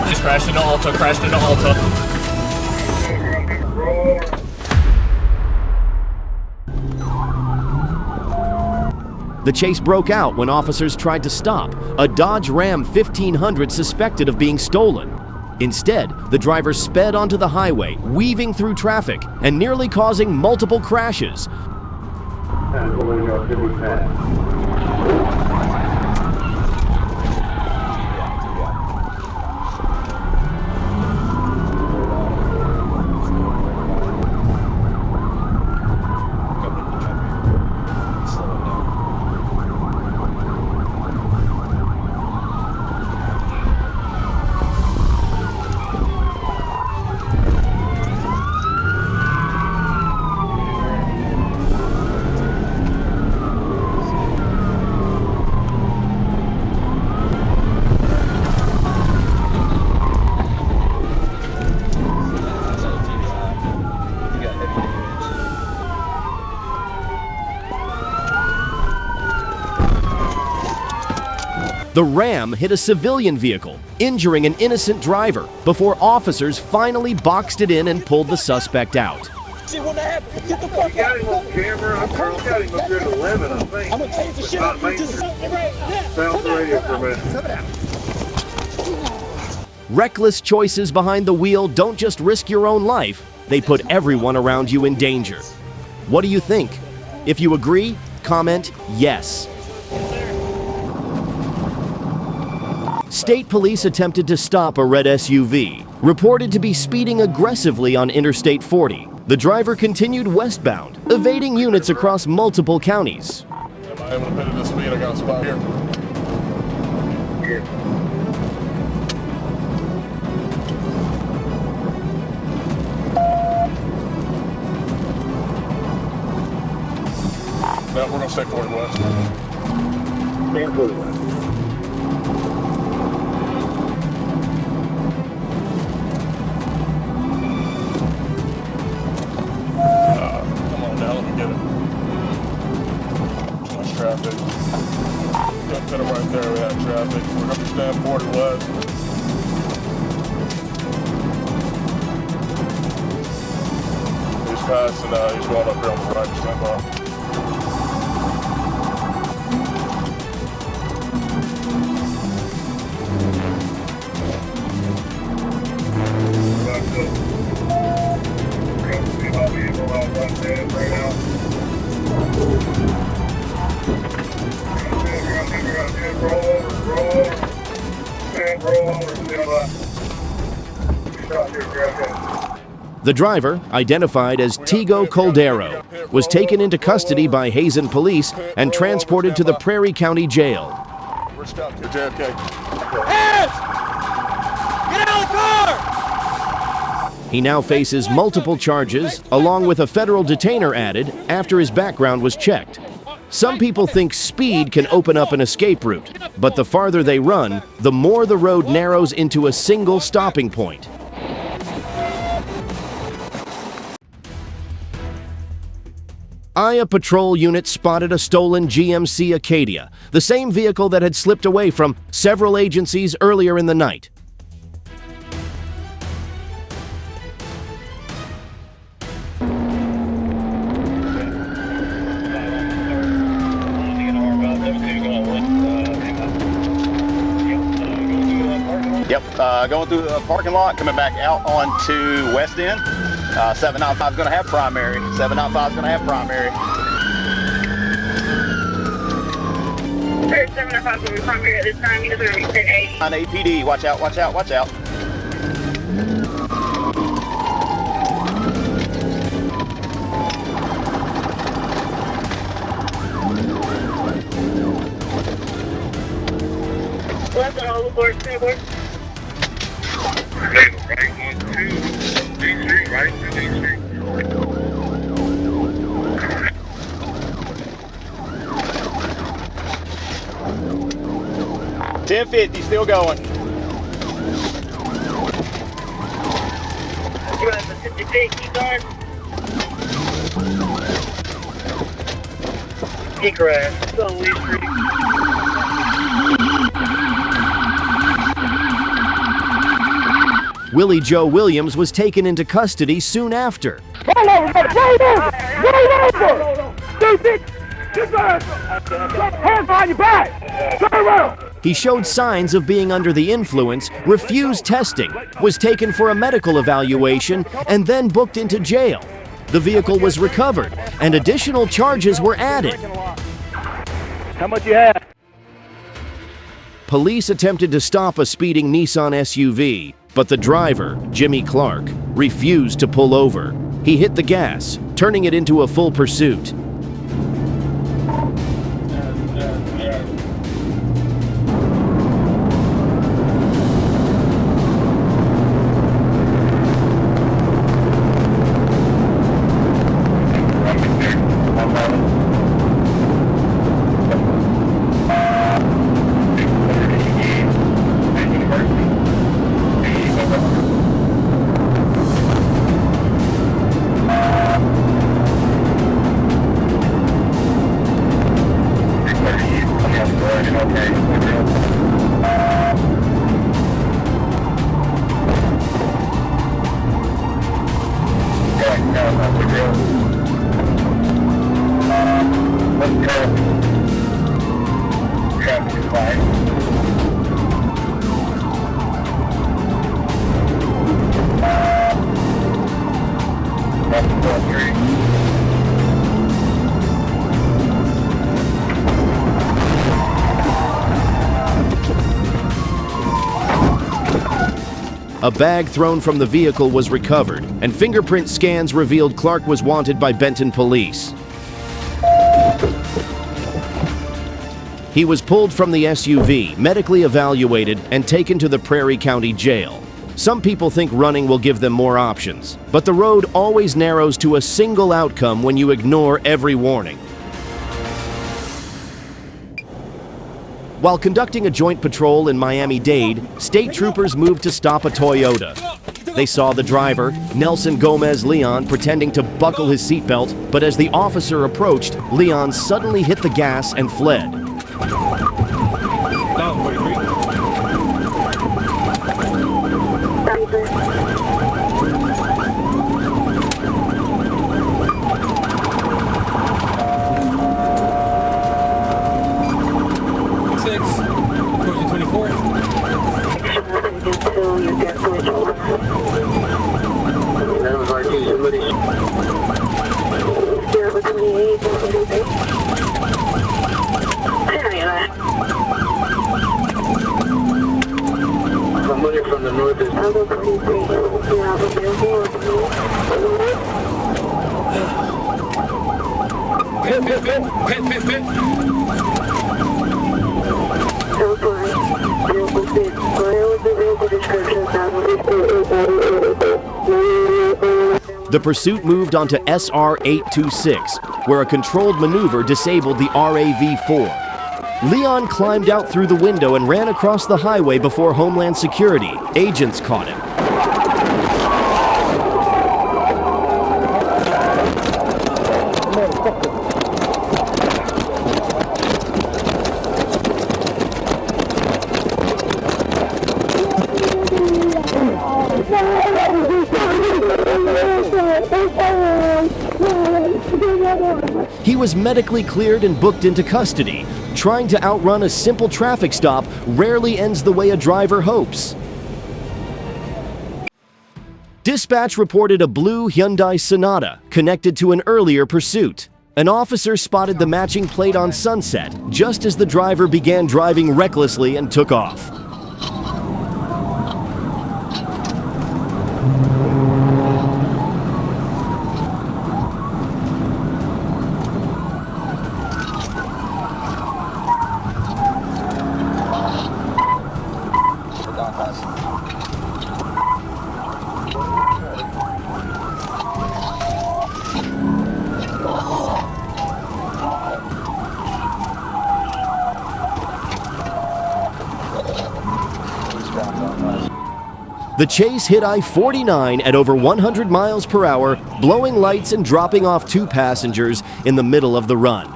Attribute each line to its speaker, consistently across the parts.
Speaker 1: Just crashed into Alta,
Speaker 2: The chase broke out when officers tried to stop a Dodge Ram 1500 suspected of being stolen. Instead, the driver sped onto the highway, weaving through traffic and nearly causing multiple crashes. The Ram hit a civilian vehicle, injuring an innocent driver, before officers finally boxed it in and pulled the suspect out.
Speaker 3: See what happened? Get the fuck out. You got him on camera. I got him up here at 11, I think. I'm going to change the shit up. Sound the radio for a minute.
Speaker 2: Reckless choices behind the wheel don't just risk your own life, they put everyone around you in danger. What do you think? If you agree, comment yes. State police attempted to stop a red SUV, reported to be speeding aggressively on Interstate 40. The driver continued westbound, evading units across multiple counties.
Speaker 3: Am I able to put it at speed? I got a spot here. No, we're going to stay 40 west. Stand 40 west. Come on now, let me get it. Too much traffic. Got to put him right there, we have traffic. We're going to stand 40 west. He's passing, he's going up here on the right, stand by.
Speaker 2: The driver, identified as Tigo Coldero, was taken into custody by Hazen police and transported to the Prairie County Jail.
Speaker 3: We're stopped here, JFK.
Speaker 4: Hands! Get out of the car!
Speaker 2: He now faces multiple charges, along with a federal detainer added after his background was checked. Some people think speed can open up an escape route, but the farther they run, the more the road narrows into a single stopping point. Aya Patrol Unit spotted a stolen GMC Acadia, the same vehicle that had slipped away from several agencies earlier in the night.
Speaker 5: Yep, going through the parking lot, coming back out onto West End. 795 is going to have primary. 795 is going to have primary.
Speaker 6: 795 will be primary at this time. You guys are going to be 1080.
Speaker 5: On APD, watch out, watch out, watch out.
Speaker 6: Left and all aboard, stay aboard.
Speaker 3: Right on to D Street, right to D Street.
Speaker 5: 1050, still going.
Speaker 6: You're at the 50 feet, keep going. He crashed. It's on Lee Street.
Speaker 2: Willie Joe Williams was taken into custody soon after.
Speaker 4: Hands behind your back! Turn around!
Speaker 2: He showed signs of being under the influence, refused testing, was taken for a medical evaluation, and then booked into jail. The vehicle was recovered, and additional charges were added.
Speaker 4: How much you have?
Speaker 2: Police attempted to stop a speeding Nissan SUV, but the driver, Jimmy Clark, refused to pull over. He hit the gas, turning it into a full pursuit. A bag thrown from the vehicle was recovered, and fingerprint scans revealed Clark was wanted by Benton police. He was pulled from the SUV, medically evaluated, and taken to the Prairie County Jail. Some people think running will give them more options, but the road always narrows to a single outcome when you ignore every warning. While conducting a joint patrol in Miami-Dade, state troopers moved to stop a Toyota. They saw the driver, Nelson Gomez Leon, pretending to buckle his seatbelt, but as the officer approached, Leon suddenly hit the gas and fled. The pursuit moved onto SR 826, where a controlled maneuver disabled the RAV-4. Leon climbed out through the window and ran across the highway before Homeland Security. Agents caught him. He was medically cleared and booked into custody. Trying to outrun a simple traffic stop rarely ends the way a driver hopes. Dispatch reported a blue Hyundai Sonata connected to an earlier pursuit. An officer spotted the matching plate on Sunset just as the driver began driving recklessly and took off. The chase hit I-49 at over 100 miles per hour, blowing lights and dropping off 2 passengers in the middle of the run.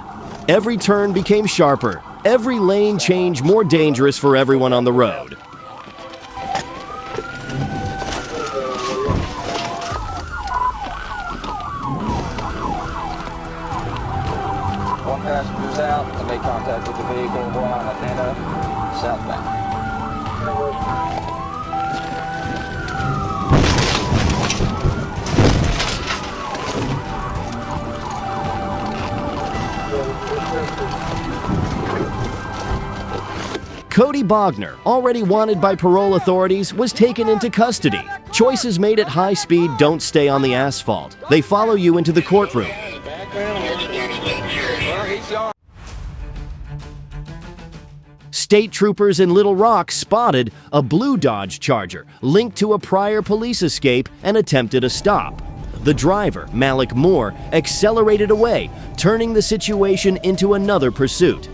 Speaker 2: Every turn became sharper, every lane change more dangerous for everyone on the road.
Speaker 7: the vehicle, go on Atlanta, southbound.
Speaker 2: Cody Bogner, already wanted by parole authorities, was taken into custody. Choices made at high speed don't stay on the asphalt. They follow you into the courtroom. State troopers in Little Rock spotted a blue Dodge Charger linked to a prior police escape and attempted a stop. The driver, Malik Moore, accelerated away, turning the situation into another pursuit.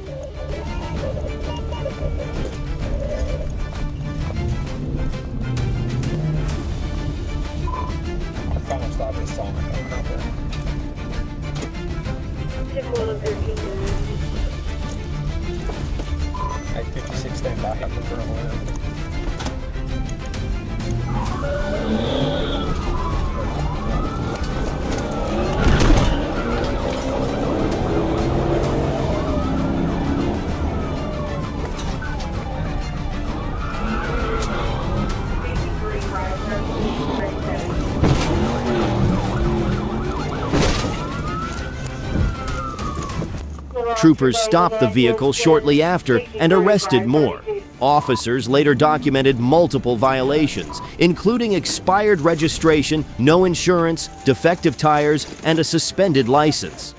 Speaker 2: Troopers stopped the vehicle shortly after and arrested Moore. Officers later documented multiple violations, including expired registration, no insurance, defective tires, and a suspended license.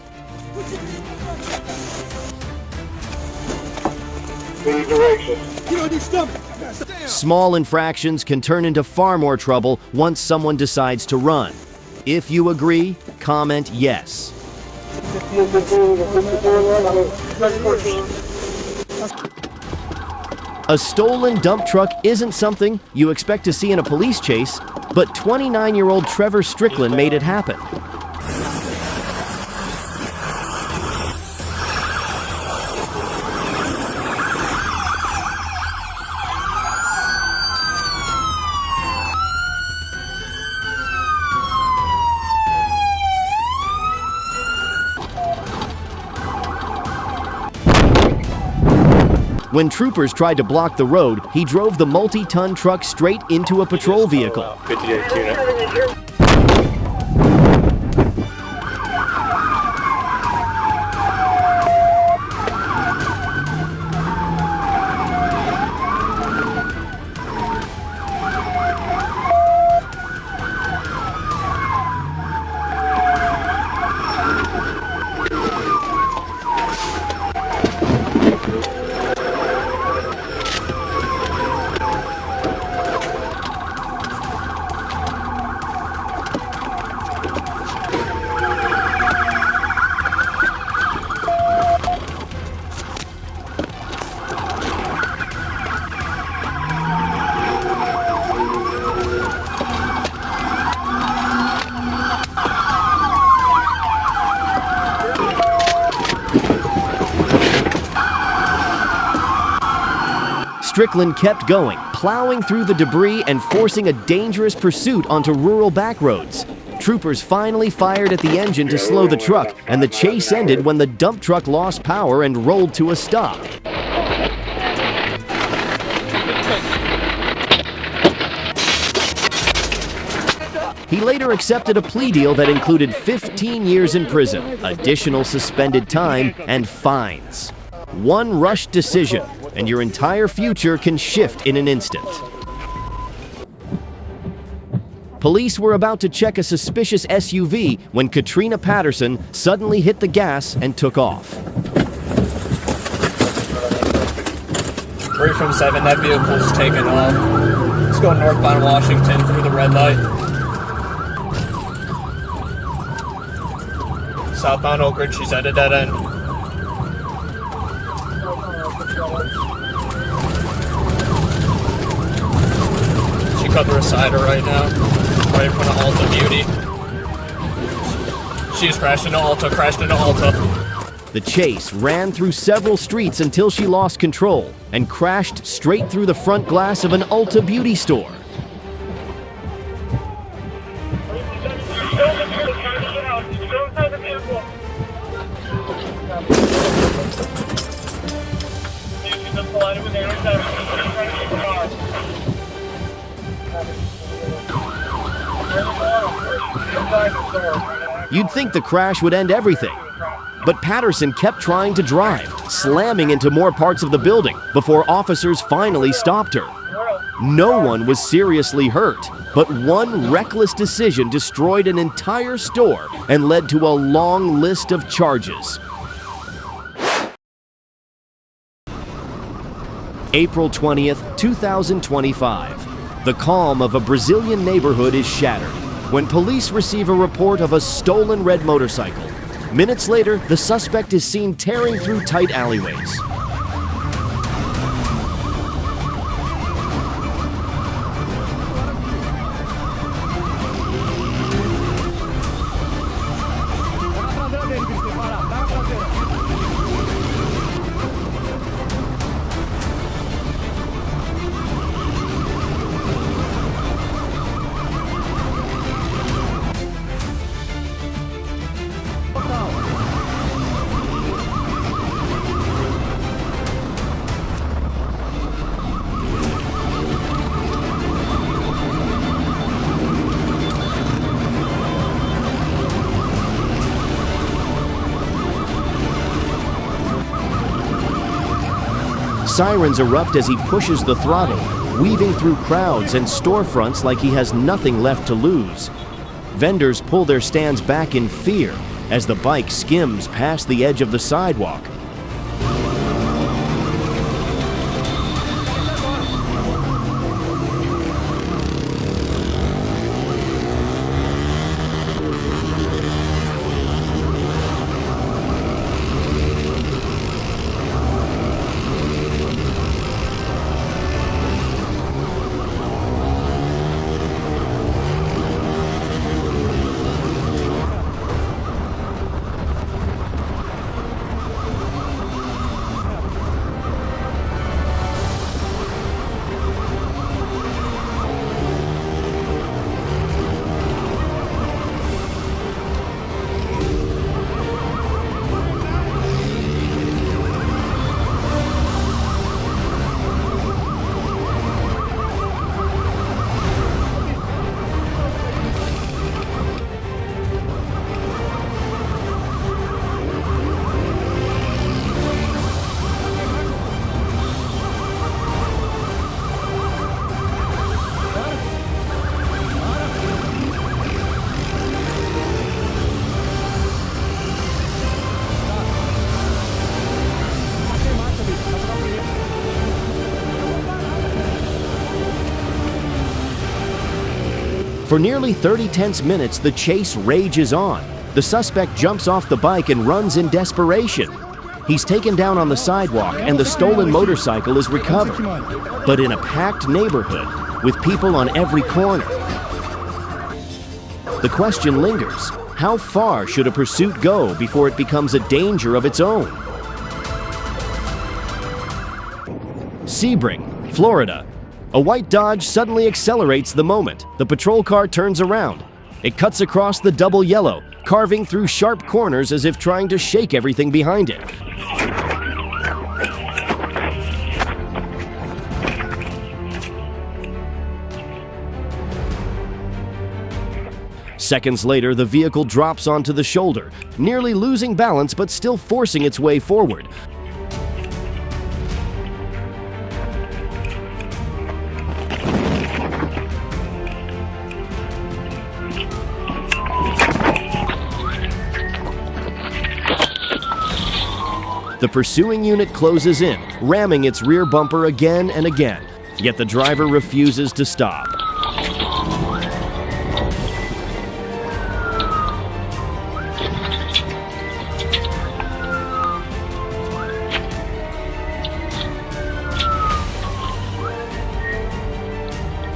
Speaker 2: Small infractions can turn into far more trouble once someone decides to run. If you agree, comment yes. A stolen dump truck isn't something you expect to see in a police chase, but 29-year-old Trevor Strickland made it happen. When troopers tried to block the road, he drove the multi-ton truck straight into a patrol vehicle.
Speaker 1: 58 unit.
Speaker 2: Strickland kept going, plowing through the debris and forcing a dangerous pursuit onto rural back roads. Troopers finally fired at the engine to slow the truck, and the chase ended when the dump truck lost power and rolled to a stop. He later accepted a plea deal that included 15 years in prison, additional suspended time, and fines. One rushed decision, and your entire future can shift in an instant. Police were about to check a suspicious SUV when Katrina Patterson suddenly hit the gas and took off.
Speaker 1: 3 from 7, that vehicle's taken off. Let's go northbound Washington through the red light. Southbound Oak Ridge, she's at a dead end. She cut through a cider right now, right in front of Alta Beauty. She's crashed into Alta.
Speaker 2: The chase ran through several streets until she lost control and crashed straight through the front glass of an Ulta Beauty store. You'd think the crash would end everything. But Patterson kept trying to drive, slamming into more parts of the building before officers finally stopped her. No one was seriously hurt, but one reckless decision destroyed an entire store and led to a long list of charges. April 20th, 2025. The calm of a Brazilian neighborhood is shattered when police receive a report of a stolen red motorcycle. Minutes later, the suspect is seen tearing through tight alleyways. Sirens erupt as he pushes the throttle, weaving through crowds and storefronts like he has nothing left to lose. Vendors pull their stands back in fear as the bike skims past the edge of the sidewalk. For nearly 30 tense minutes, the chase rages on. The suspect jumps off the bike and runs in desperation. He's taken down on the sidewalk and the stolen motorcycle is recovered. But in a packed neighborhood with people on every corner, the question lingers: how far should a pursuit go before it becomes a danger of its own? Sebring, Florida. A white Dodge suddenly accelerates the moment the patrol car turns around. It cuts across the double yellow, carving through sharp corners as if trying to shake everything behind it. Seconds later, the vehicle drops onto the shoulder, nearly losing balance but still forcing its way forward. The pursuing unit closes in, ramming its rear bumper again and again, yet the driver refuses to stop.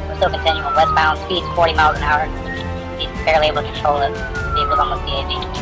Speaker 8: We're still continuing westbound, speeds 40 miles an hour. He's barely able to control it. The vehicle's almost EAV.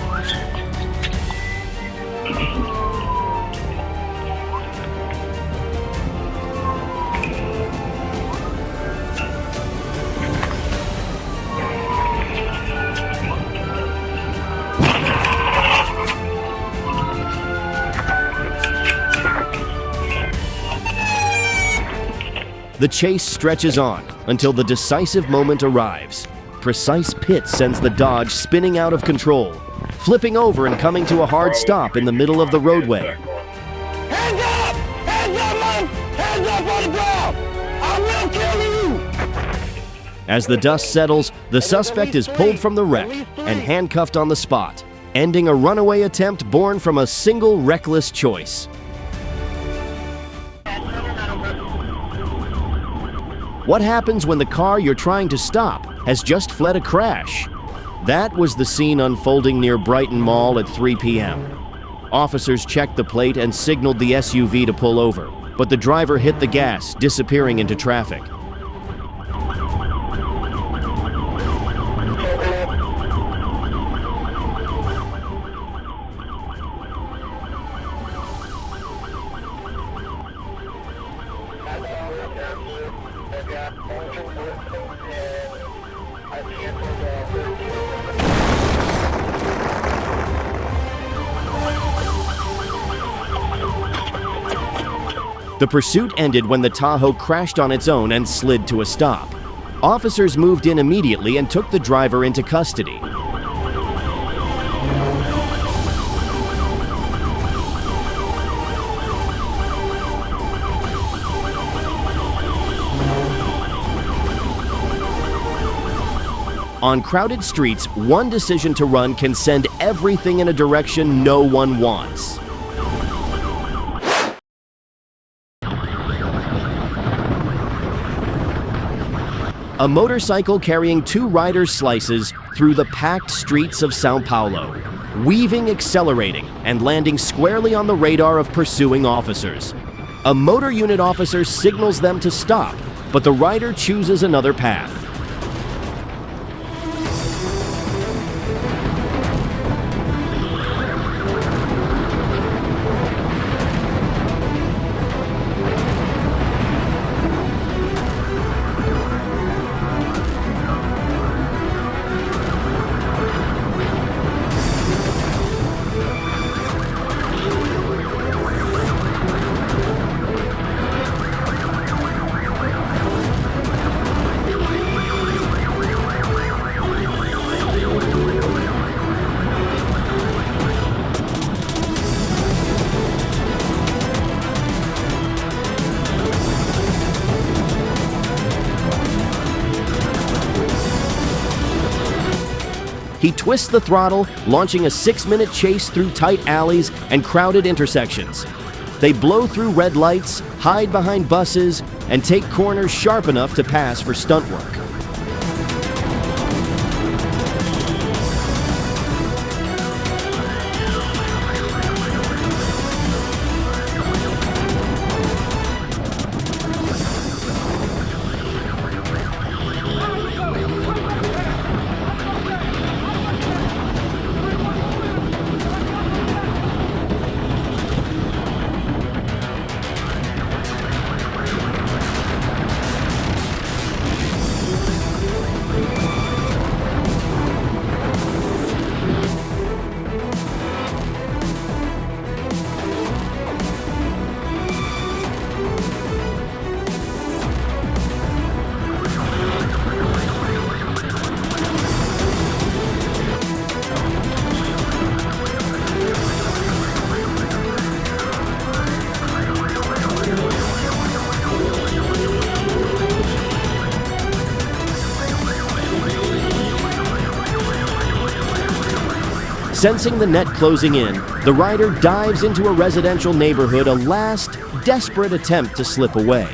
Speaker 2: The chase stretches on until the decisive moment arrives. Precise pit sends the Dodge spinning out of control, flipping over and coming to a hard stop in the middle of the roadway.
Speaker 4: Hands up! Hands up, man! Hands up on the ground! I will kill you!
Speaker 2: As the dust settles, the suspect is pulled from the wreck and handcuffed on the spot, ending a runaway attempt born from a single reckless choice. What happens when the car you're trying to stop has just fled a crash? That was the scene unfolding near Brighton Mall at 3 p.m. Officers checked the plate and signaled the SUV to pull over, but the driver hit the gas, disappearing into traffic. The pursuit ended when the Tahoe crashed on its own and slid to a stop. Officers moved in immediately and took the driver into custody. On crowded streets, one decision to run can send everything in a direction no one wants. A motorcycle carrying two riders slices through the packed streets of São Paulo, weaving, accelerating, and landing squarely on the radar of pursuing officers. A motor unit officer signals them to stop, but the rider chooses another path. He twists the throttle, launching a 6-minute chase through tight alleys and crowded intersections. They blow through red lights, hide behind buses, and take corners sharp enough to pass for stunt work. Sensing the net closing in, the rider dives into a residential neighborhood, a last, desperate attempt to slip away.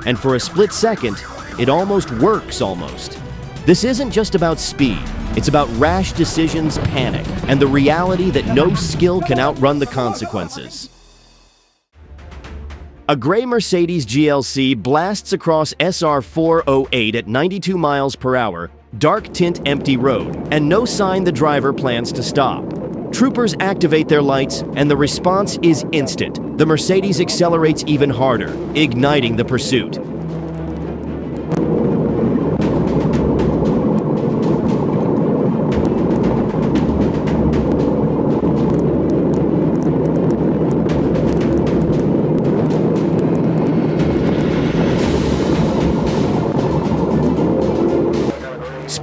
Speaker 2: And for a split second, it almost works almost. This isn't just about speed, it's about rash decisions, panic, and the reality that no skill can outrun the consequences. A gray Mercedes GLC blasts across SR 408 at 92 miles per hour, dark tint empty road, and no sign the driver plans to stop. Troopers activate their lights, and the response is instant. The Mercedes accelerates even harder, igniting the pursuit.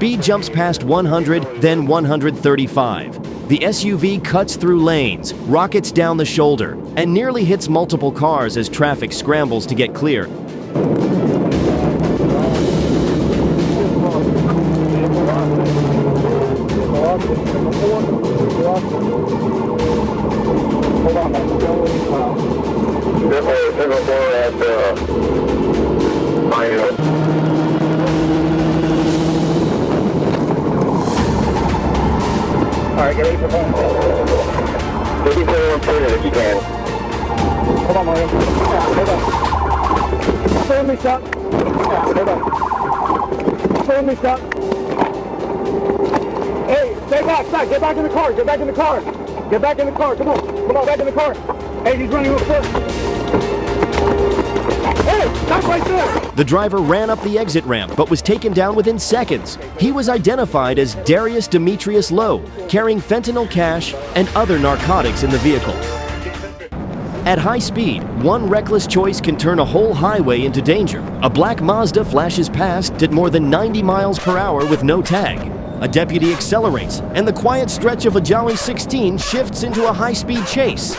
Speaker 2: speed jumps past 100, then 135. The SUV cuts through lanes, rockets down the shoulder, and nearly hits multiple cars as traffic scrambles to get clear.
Speaker 4: Alright, get 8 for home. 54 if you can. Hold on, Mario. Hold on. Family shot. Hold on. Family shot. Hey, stay back, stop. Get back in the car. Get back in the car. Get back in the car. Come on. Come on, back in the car. Hey, he's running real quick. Hey, stop right there.
Speaker 2: The driver ran up the exit ramp but was taken down within seconds. He was identified as Darius Demetrius Lowe, carrying fentanyl cash and other narcotics in the vehicle. At high speed, one reckless choice can turn a whole highway into danger. A black Mazda flashes past at more than 90 miles per hour with no tag. A deputy accelerates, and the quiet stretch of a Jolly 16 shifts into a high-speed chase.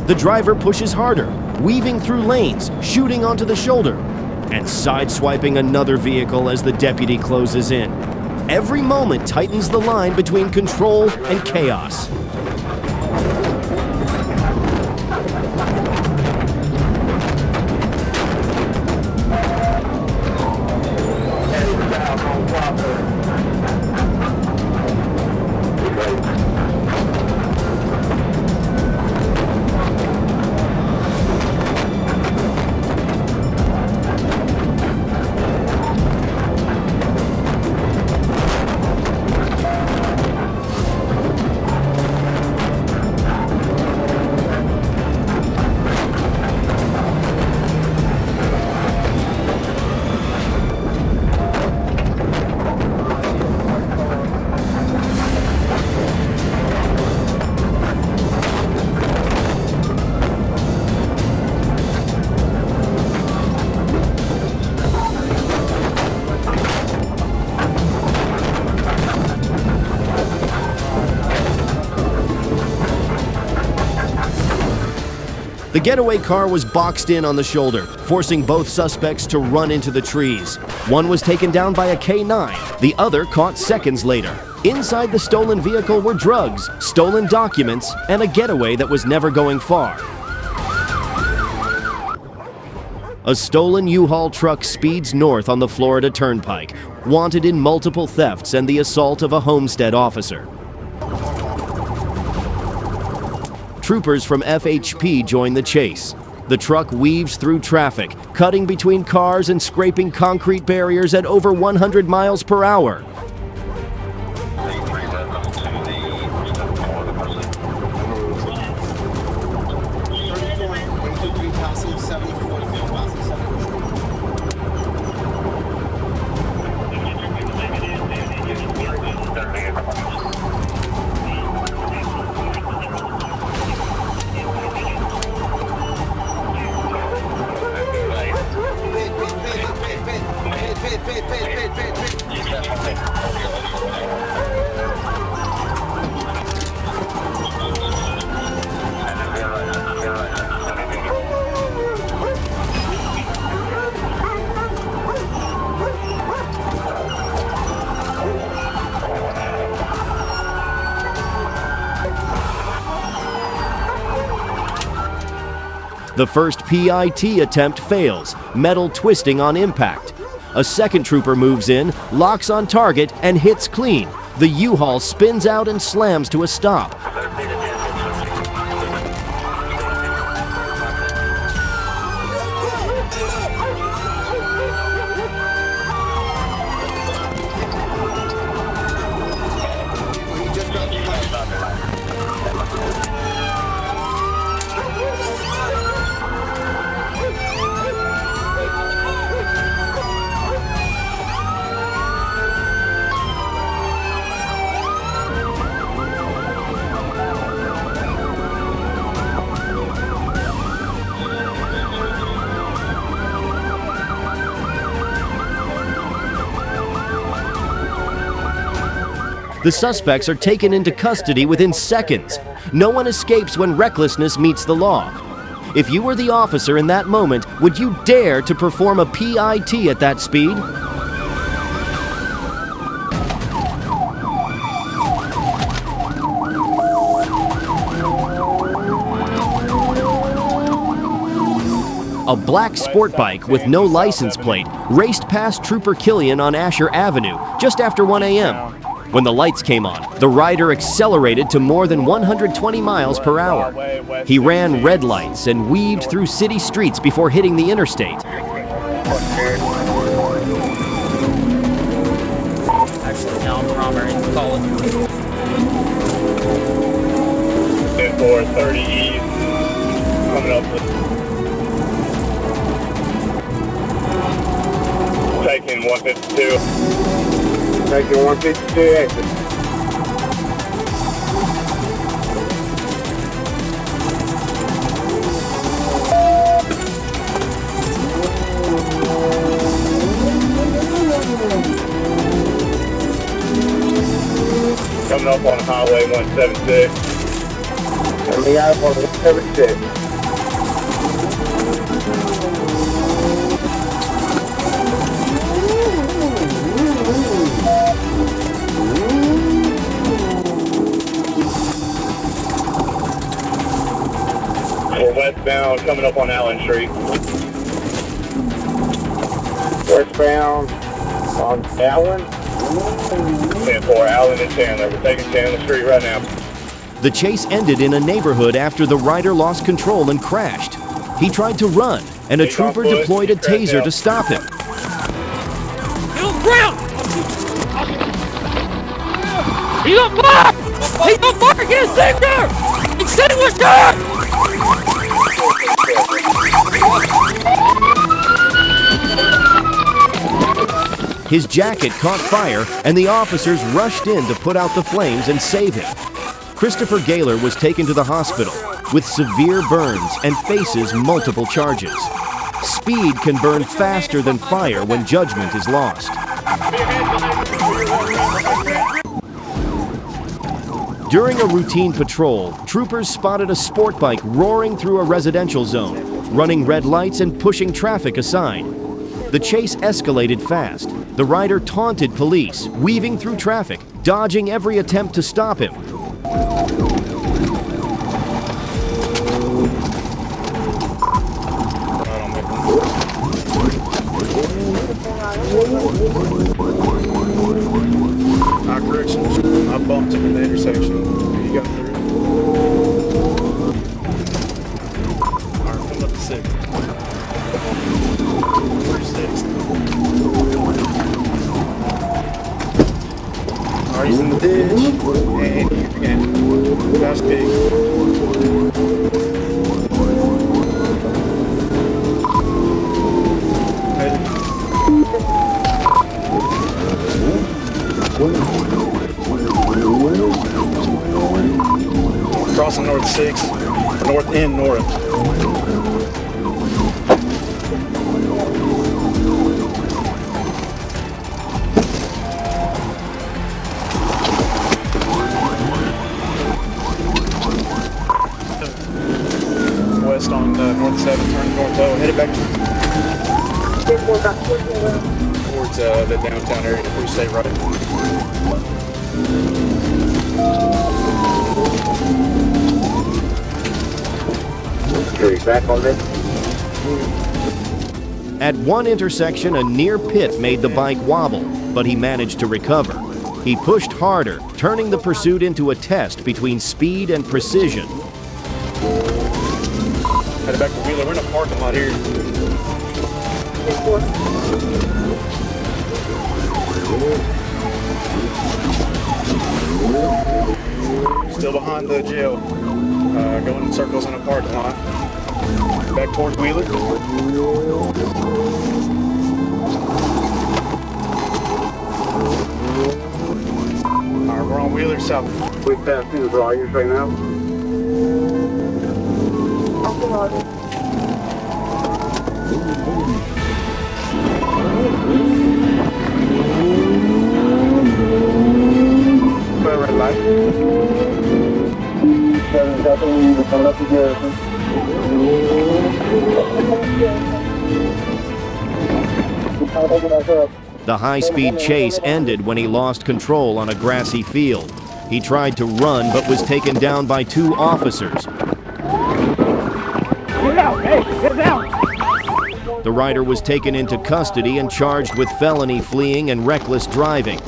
Speaker 2: The driver pushes harder, weaving through lanes, shooting onto the shoulder, and sideswiping another vehicle as the deputy closes in. Every moment tightens the line between control and chaos. The getaway car was boxed in on the shoulder, forcing both suspects to run into the trees. One was taken down by a K9, the other caught seconds later. Inside the stolen vehicle were drugs, stolen documents, and a getaway that was never going far. A stolen U-Haul truck speeds north on the Florida Turnpike, wanted in multiple thefts and the assault of a Homestead officer. Troopers from FHP join the chase. The truck weaves through traffic, cutting between cars and scraping concrete barriers at over 100 miles per hour. The first PIT attempt fails, metal twisting on impact. A second trooper moves in, locks on target, and hits clean. The U-Haul spins out and slams to a stop. The suspects are taken into custody within seconds. No one escapes when recklessness meets the law. If you were the officer in that moment, would you dare to perform a PIT at that speed? A black sport bike with no license plate raced past Trooper Killian on Asher Avenue just after 1 a.m. When the lights came on, the rider accelerated to more than 120 miles per hour. He ran red lights and weaved through city streets before hitting the interstate.
Speaker 1: Actually, now I'm primary. Call it.
Speaker 3: 10-4, 30 east. Coming up with. Taking 152. Taking 152 exit. Coming up on Highway 176. Coming out on 176. We're westbound, coming up on Allen Street. Westbound on Allen? 10-4, Allen and Chandler. We're taking Chandler Street right now.
Speaker 2: The chase ended in a neighborhood after the rider lost control and crashed. He tried to run, and a trooper deployed a taser to stop him.
Speaker 1: Get on the ground! He's on fire! He's on fire! Get a sector! Extinguisher!
Speaker 2: His jacket caught fire, and the officers rushed in to put out the flames and save him. Christopher Gaylor was taken to the hospital with severe burns and faces multiple charges. Speed can burn faster than fire when judgment is lost. During a routine patrol, troopers spotted a sport bike roaring through a residential zone, running red lights and pushing traffic aside. The chase escalated fast. The rider taunted police, weaving through traffic, dodging every attempt to stop him.
Speaker 3: Correction, I bumped him in the intersection. You got through. Alright, come up to 6. 36. Alright, he's in the ditch. And that's big. Crossing North 6, north and north. West on North 7, turn north low, headed back towards the downtown area before you stay right. Back on this.
Speaker 2: At one intersection, a near pit made the bike wobble, but he managed to recover. He pushed harder, turning the pursuit into a test between speed and precision.
Speaker 3: Headed back to Wheeler. We're in a parking lot here. Still behind the jail. Going in circles in a parking lot. Back towards Wheeler. Alright, we're on Wheeler South. We passed through the volumes right now.
Speaker 2: The high-speed chase ended when he lost control on a grassy field. He tried to run but was taken down by 2 officers.
Speaker 4: Get out! Hey, get down!
Speaker 2: The rider was taken into custody and charged with felony fleeing and reckless driving.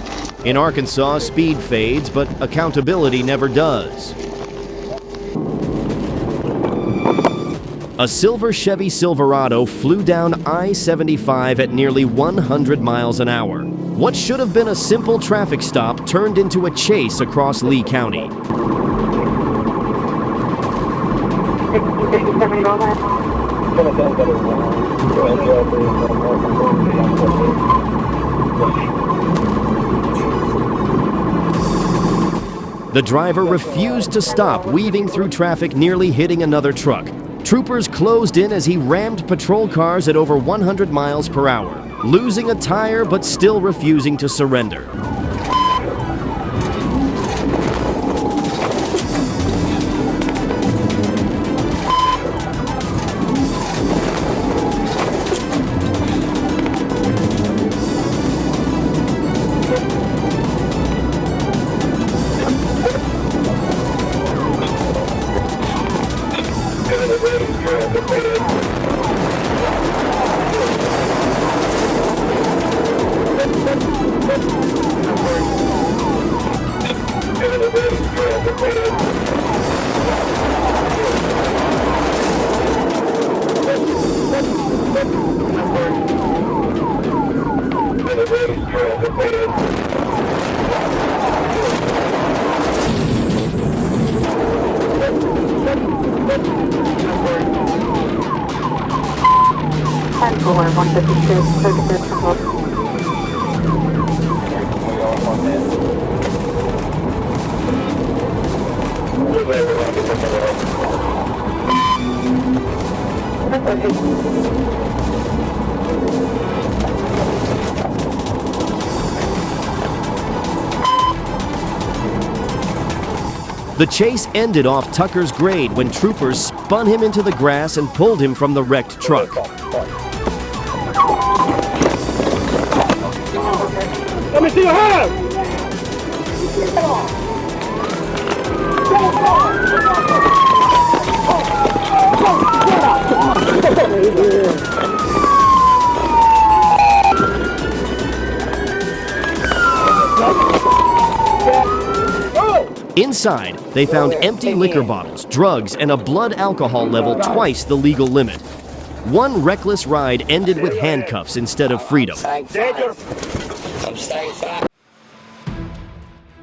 Speaker 2: In Arkansas, speed fades, but accountability never does. A silver Chevy Silverado flew down I-75 at nearly 100 miles an hour. What should have been a simple traffic stop turned into a chase across Lee County. The driver refused to stop, weaving through traffic, nearly hitting another truck. Troopers closed in as he rammed patrol cars at over 100 miles per hour, losing a tire but still refusing to surrender. The chase ended off Tucker's grade when troopers spun him into the grass and pulled him from the wrecked truck.
Speaker 4: Let me see your hands!
Speaker 2: Inside, they found empty liquor bottles, drugs, and a blood alcohol level twice the legal limit. One reckless ride ended with handcuffs instead of freedom.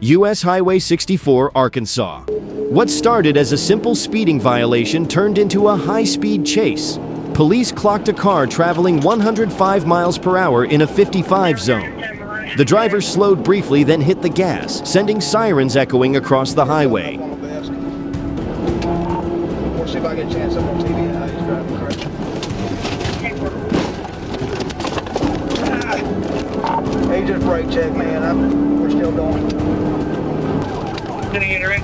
Speaker 2: U.S. Highway 64, Arkansas. What started as a simple speeding violation turned into a high-speed chase. Police clocked a car traveling 105 miles per hour in a 55 zone. The driver slowed briefly, then hit the gas, sending sirens echoing across the highway.
Speaker 9: We'll see if I get a chance up on TV how he's driving correct. Hey, just brake check, man. We're still going.
Speaker 6: Gonna enter it.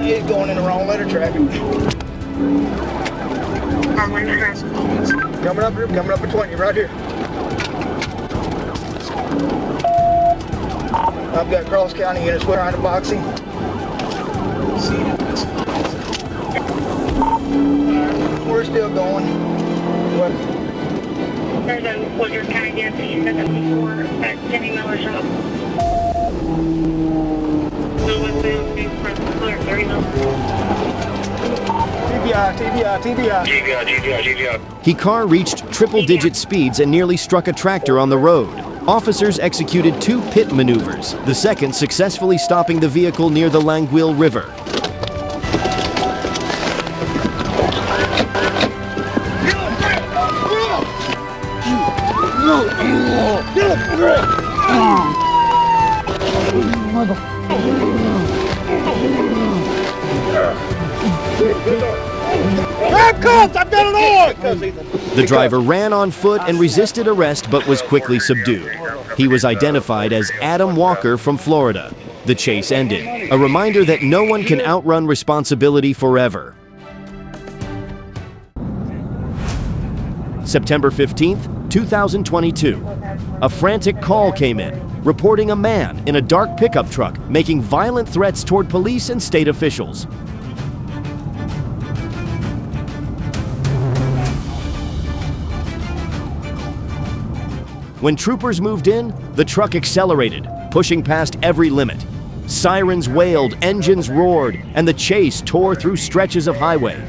Speaker 9: He's going in the wrong letter track. Coming up here, coming up at 20, right here. I've got cross county units behind the boxing. We're still going.
Speaker 6: There's a Woodard County deputy set up before at Jimmy Miller's shop.
Speaker 9: TBI.
Speaker 2: He car reached triple-digit speeds and nearly struck a tractor on the road. Officers executed 2 pit maneuvers, the second successfully stopping the vehicle near the Languille River. The driver ran on foot and resisted arrest but was quickly subdued. He was identified as Adam Walker from Florida. The chase ended, a reminder that no one can outrun responsibility forever. September 15th, 2022. A frantic call came in, reporting a man in a dark pickup truck making violent threats toward police and state officials. When troopers moved in, the truck accelerated, pushing past every limit. Sirens wailed, engines roared, and the chase tore through stretches of highway.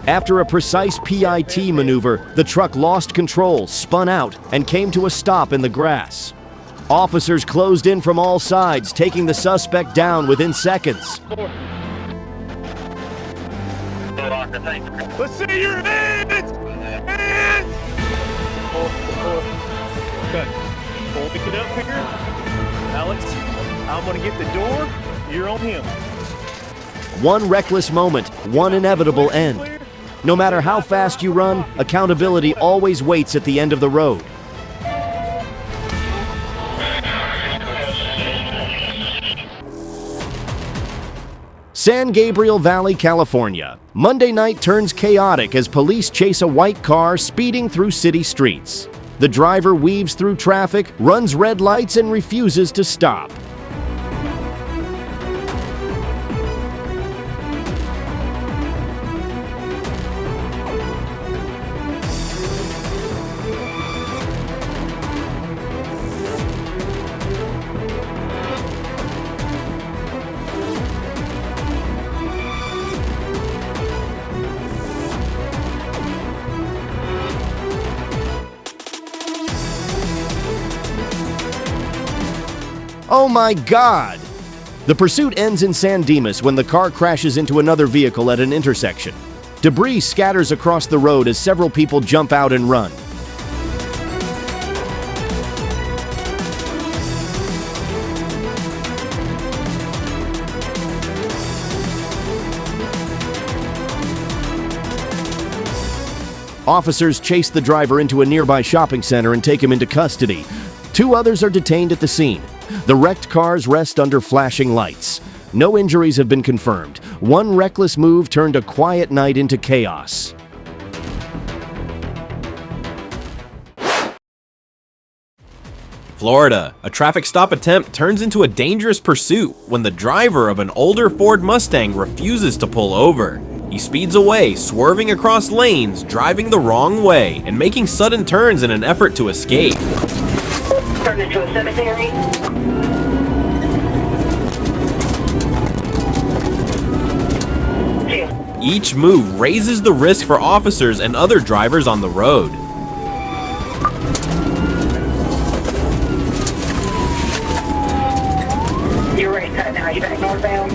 Speaker 2: After a precise PIT maneuver, the truck lost control, spun out, and came to a stop in the grass. Officers closed in from all sides, taking the suspect down within seconds.
Speaker 3: Let's see your hands! Hands!
Speaker 4: Okay. Before we get up here, Alex, I'm gonna get the door. You're on him.
Speaker 2: One reckless moment, one inevitable end. No matter how fast you run, accountability always waits at the end of the road. San Gabriel Valley, California. Monday night turns chaotic as police chase a white car speeding through city streets. The driver weaves through traffic, runs red lights, and refuses to stop. Oh my God! The pursuit ends in San Dimas when the car crashes into another vehicle at an intersection. Debris scatters across the road as several people jump out and run. Officers chase the driver into a nearby shopping center and take him into custody. 2 others are detained at the scene. The wrecked cars rest under flashing lights. No injuries have been confirmed. One reckless move turned a quiet night into chaos.
Speaker 10: Florida. A traffic stop attempt turns into a dangerous pursuit when the driver of an older Ford Mustang refuses to pull over. He speeds away, swerving across lanes, driving the wrong way, and making sudden turns in an effort to escape.
Speaker 6: Turned into a cemetery.
Speaker 10: Each move raises the risk for officers and other drivers on the road.
Speaker 6: You're right, cut now. You back northbound?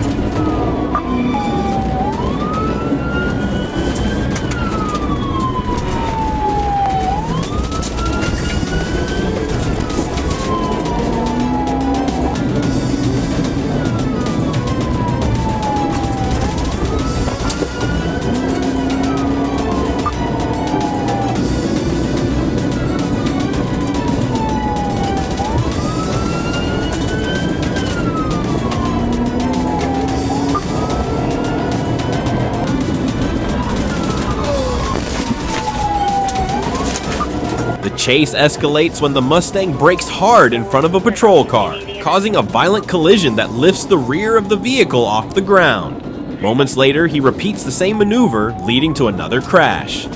Speaker 10: The chase escalates when the Mustang brakes hard in front of a patrol car, causing a violent collision that lifts the rear of the vehicle off the ground. Moments later, he repeats the same maneuver, leading to another crash.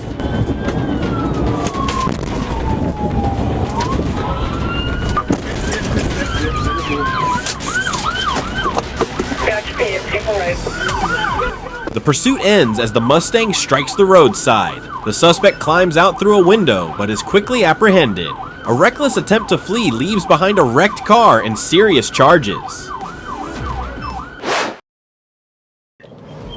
Speaker 6: Gotcha.
Speaker 10: The pursuit ends as the Mustang strikes the roadside. The suspect climbs out through a window, but is quickly apprehended. A reckless attempt to flee leaves behind a wrecked car and serious charges.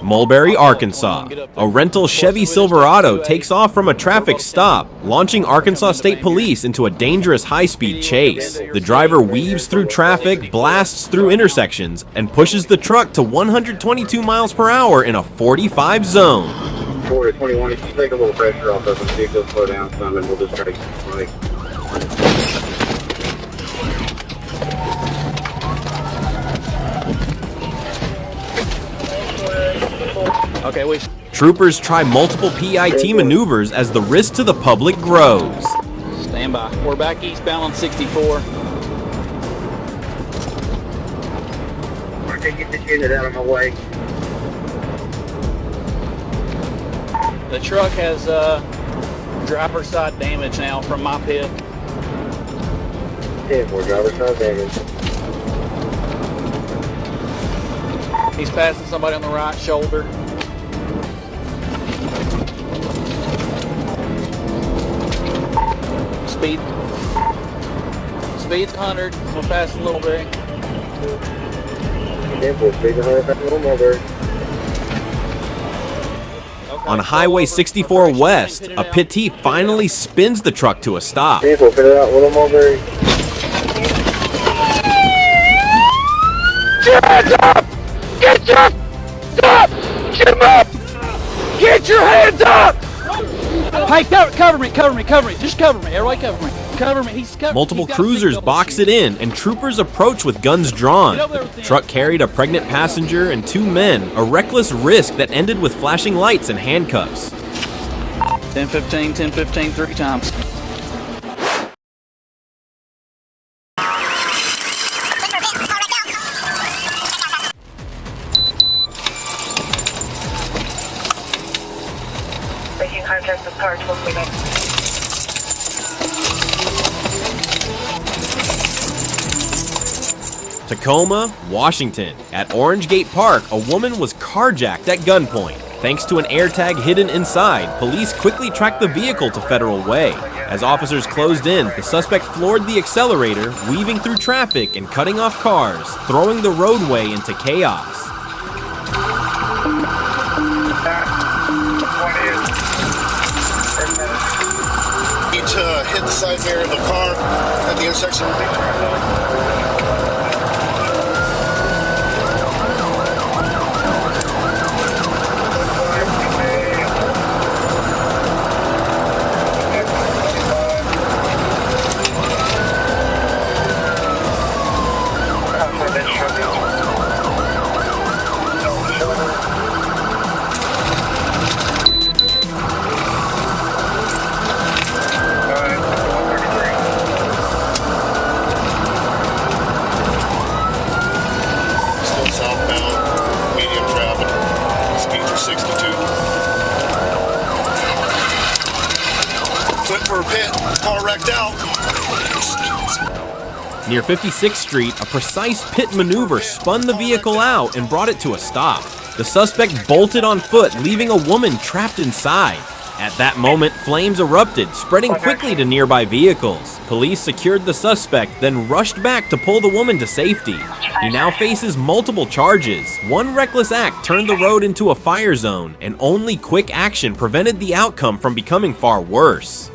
Speaker 10: Mulberry, Arkansas. A rental Chevy Silverado takes off from a traffic stop, launching Arkansas State Police into a dangerous high-speed chase. The driver weaves through traffic, blasts through intersections, and pushes the truck to 122 miles per hour in a 45 zone.
Speaker 3: 4 to 21, if you take a little pressure off of them, see if they'll slow down some, and we'll just try to like.
Speaker 11: Okay,
Speaker 10: Troopers try multiple PIT maneuvers as the risk to the public grows.
Speaker 11: Stand by. We're back eastbound on 64.
Speaker 3: Okay, get this unit out of my way.
Speaker 11: The truck has driver's side damage now from my pit.
Speaker 3: 10-4, driver's side damage.
Speaker 11: He's passing somebody on the right shoulder. Speed's 100. We'll pass a little bit.
Speaker 3: 10-4, speed's 100, pass a little more there.
Speaker 10: On Highway 64 West, a pittee finally spins the truck to a stop.
Speaker 3: 10-4, fit it out a little more there.
Speaker 1: Get your hands up! Get your up! Get him up! Get your hands up!
Speaker 11: Hey, cover me, just cover me, everybody cover me. Cover me, he's covered.
Speaker 10: Multiple cruisers box it in, and troopers approach with guns drawn. The truck carried a pregnant passenger and 2 men, a reckless risk that ended with flashing lights and handcuffs.
Speaker 11: 10-15, 10-15, 3 times.
Speaker 6: Making contact with car 1239.
Speaker 10: Tacoma, Washington. At Orange Gate Park, a woman was carjacked at gunpoint. Thanks to an AirTag hidden inside, police quickly tracked the vehicle to Federal Way. As officers closed in, the suspect floored the accelerator, weaving through traffic and cutting off cars, throwing the roadway into chaos.
Speaker 12: Need to hit the side mirror of the car at the intersection.
Speaker 10: Near 56th Street, a precise pit maneuver spun the vehicle out and brought it to a stop. The suspect bolted on foot, leaving a woman trapped inside. At that moment, flames erupted, spreading quickly to nearby vehicles. Police secured the suspect, then rushed back to pull the woman to safety. He now faces multiple charges. One reckless act turned the road into a fire zone, and only quick action prevented the outcome from becoming far worse.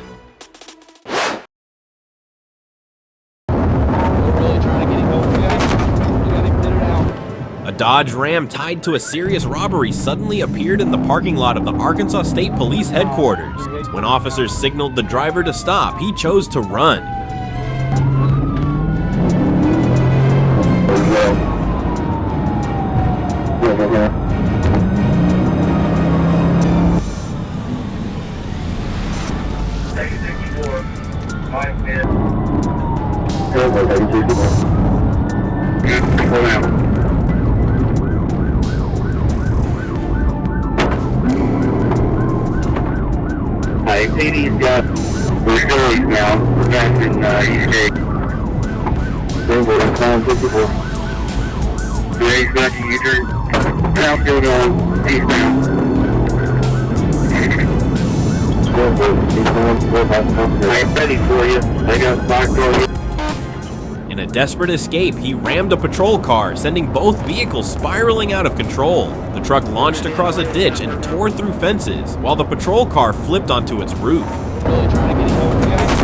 Speaker 10: A Dodge Ram tied to a serious robbery suddenly appeared in the parking lot of the Arkansas State Police headquarters. When officers signaled the driver to stop, he chose to run.
Speaker 3: PD's got the stories now. We're back in Eastgate. We're on 54. Today's got the U-turn. Southfield on eastbound. I'm ready for you. I got 5 for you.
Speaker 10: In a desperate escape, he rammed a patrol car, sending both vehicles spiraling out of control. The truck launched across a ditch and tore through fences, while the patrol car flipped onto its roof.
Speaker 11: Really trying to get him over, guys.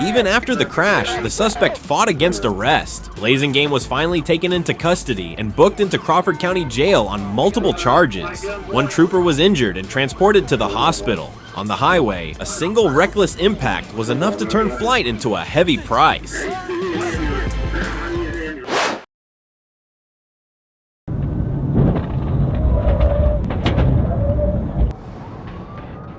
Speaker 10: Even after the crash, the suspect fought against arrest. Blazing Game was finally taken into custody and booked into Crawford County Jail on multiple charges. One trooper was injured and transported to the hospital. On the highway, a single reckless impact was enough to turn flight into a heavy price.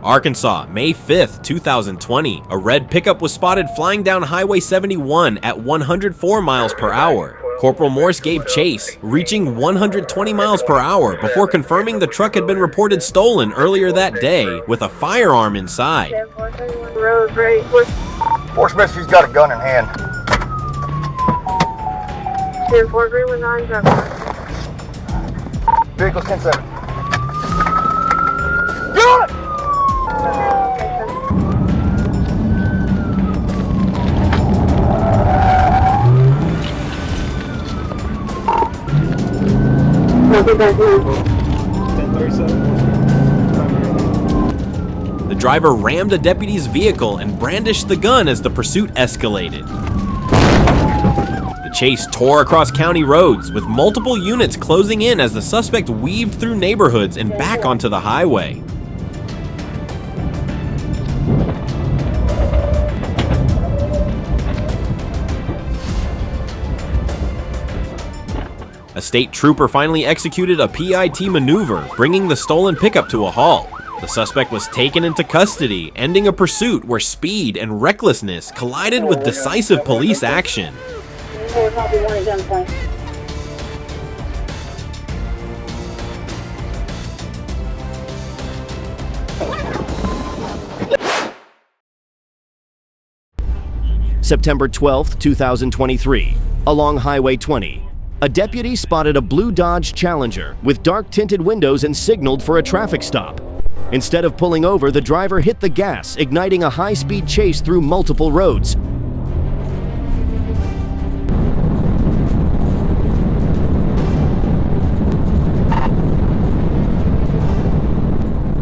Speaker 10: Arkansas, May 5th, 2020. A red pickup was spotted flying down Highway 71 at 104 miles per hour. Corporal Morse gave chase, reaching 120 miles per hour before confirming the truck had been reported stolen earlier that day with a firearm inside.
Speaker 9: Force Rescue's got a gun in hand.
Speaker 6: 10-4 green with 9 driver.
Speaker 9: Vehicle's 10-7. Get on it!
Speaker 10: The driver rammed a deputy's vehicle and brandished the gun as the pursuit escalated. The chase tore across county roads, with multiple units closing in as the suspect weaved through neighborhoods and back onto the highway. A state trooper finally executed a PIT maneuver, bringing the stolen pickup to a halt. The suspect was taken into custody, ending a pursuit where speed and recklessness collided with decisive police action.
Speaker 2: September 12th, 2023, along Highway 20. A deputy spotted a blue Dodge Challenger with dark-tinted windows and signaled for a traffic stop. Instead of pulling over, the driver hit the gas, igniting a high-speed chase through multiple roads.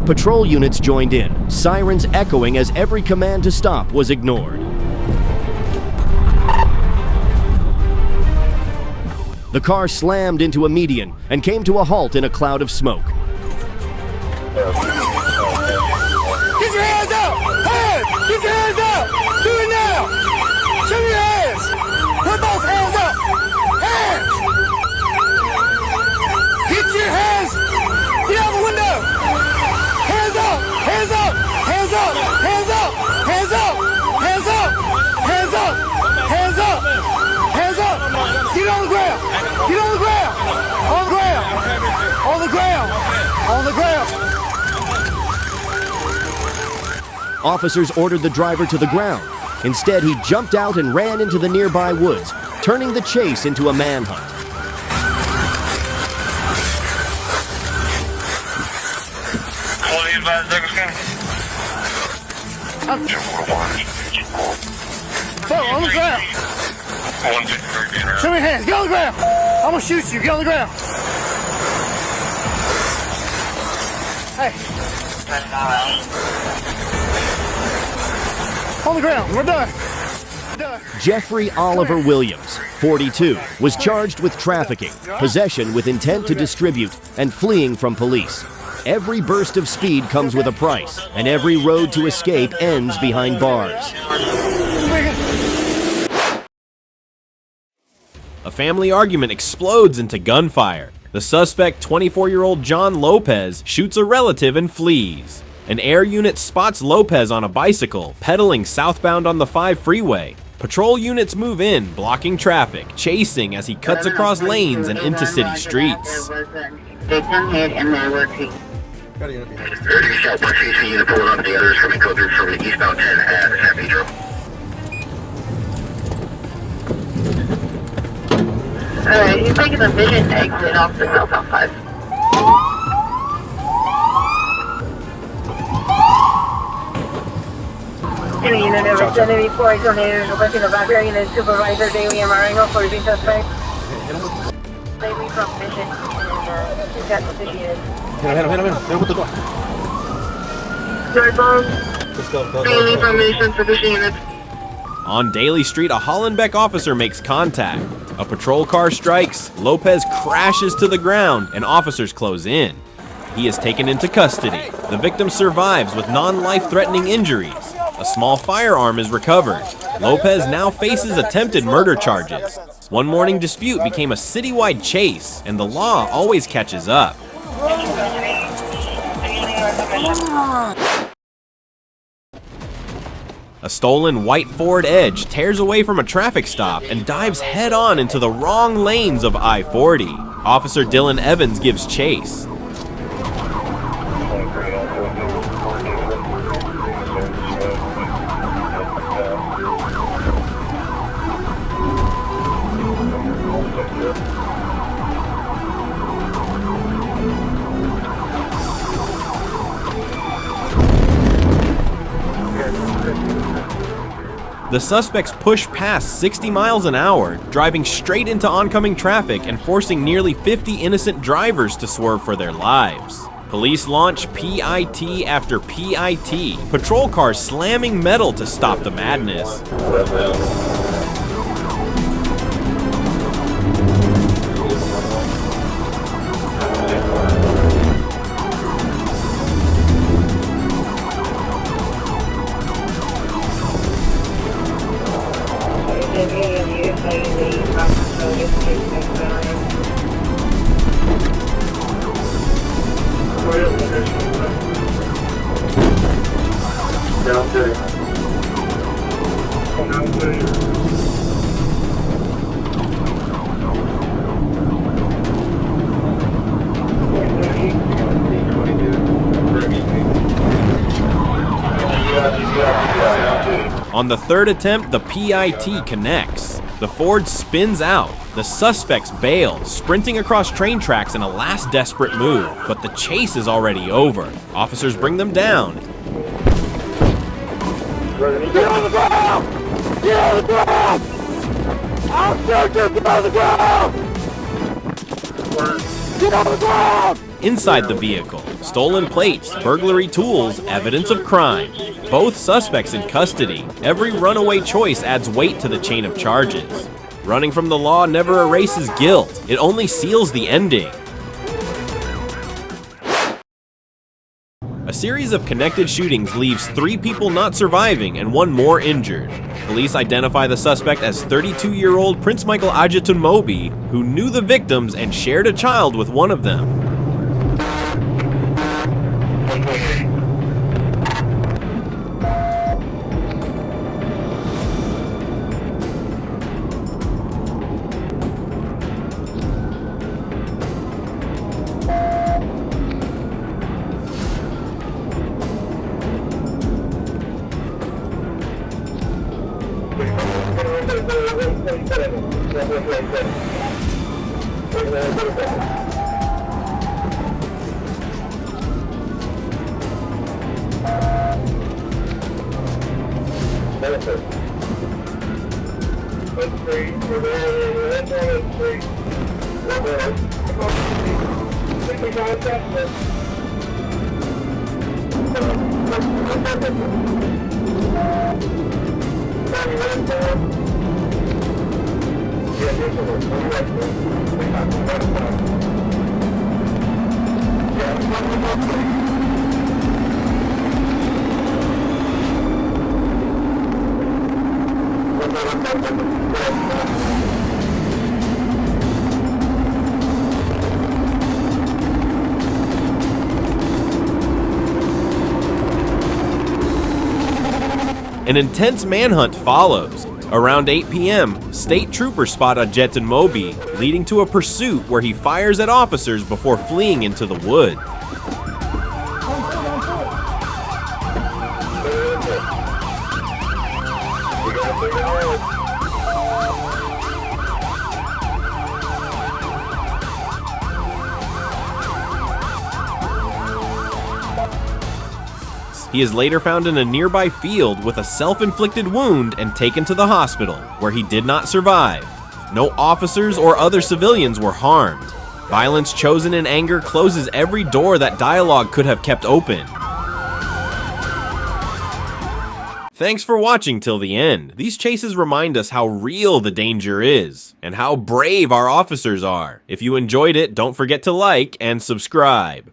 Speaker 2: Patrol units joined in, sirens echoing as every command to stop was ignored. The car slammed into a median and came to a halt in a cloud of smoke.
Speaker 1: Get your hands up! Hands! Get your hands up! Do it now! Show me your hands! Put both hands up! Hands! Get your hands! Get out the window! Hands up! Hands up! Hands up! Hands up! Hands up! Hands up! Hands up! Hands up! Hands up! Get on the ground! Get on the ground! On the ground! On the ground! On the ground!
Speaker 2: Officers ordered the driver to the ground. Instead, he jumped out and ran into the nearby woods, turning the chase into a manhunt.
Speaker 1: On the ground! Show me your hands! Get on the ground! I'm gonna shoot you! Get on the ground! Hey! On the ground! We're done!
Speaker 2: Jeffrey Oliver Williams, 42, was charged with trafficking, possession with intent to distribute, and fleeing from police. Every burst of speed comes with a price, and every road to escape ends behind bars.
Speaker 10: A family argument explodes into gunfire. The suspect, 24-year-old John Lopez, shoots a relative and flees. An air unit spots Lopez on a bicycle, pedaling southbound on the 5 freeway. Patrol units move in, blocking traffic, chasing as he cuts across lanes and into city streets.
Speaker 13: Got a unit behind us.
Speaker 12: Southwest 18 unit pulling up the others coming code through from the eastbound 10 at San Pedro.
Speaker 6: Alright, he's making a vision exit off the southbound 5. Any unit representative 4 tornadoes requesting a background unit supervisor daily MRI for the suspect. Daily from mission and he's got associated.
Speaker 13: Hit him with the door.
Speaker 6: Third bomb.
Speaker 13: Let's go.
Speaker 6: Daily from mission for fishing units.
Speaker 10: On Daly Street, a Hollenbeck officer makes contact. A patrol car strikes, Lopez crashes to the ground, and officers close in. He is taken into custody. The victim survives with non-life-threatening injuries. A small firearm is recovered. Lopez now faces attempted murder charges. One morning dispute became a citywide chase, and the law always catches up. A stolen white Ford Edge tears away from a traffic stop and dives head-on into the wrong lanes of I-40. Officer Dylan Evans gives chase. The suspects push past 60 miles an hour, driving straight into oncoming traffic and forcing nearly 50 innocent drivers to swerve for their lives. Police launch PIT after PIT, patrol cars slamming metal to stop the madness. On the third attempt, the PIT connects. The Ford spins out. The suspects bail, sprinting across train tracks in a last desperate move, but the chase is already over. Officers bring them down.
Speaker 1: Get on the ground! Get on the ground! I'll search you! Get on the ground! Get on the ground!
Speaker 10: Inside the vehicle, stolen plates, burglary tools, evidence of crime. Both suspects in custody. Every runaway choice adds weight to the chain of charges. Running from the law never erases guilt. It only seals the ending. A series of connected shootings leaves 3 people not surviving and 1 more injured. Police identify the suspect as 32-year-old Prince Michael Ajatunmobi, who knew the victims and shared a child with one of them. An intense manhunt follows. Around 8 p.m., state troopers spot Ajatunmobi, leading to a pursuit where he fires at officers before fleeing into the wood. He is later found in a nearby field with a self-inflicted wound and taken to the hospital, where he did not survive. No officers or other civilians were harmed. Violence chosen in anger closes every door that dialogue could have kept open. Thanks for watching till the end. These chases remind us how real the danger is, and how brave our officers are. If you enjoyed it, don't forget to like and subscribe.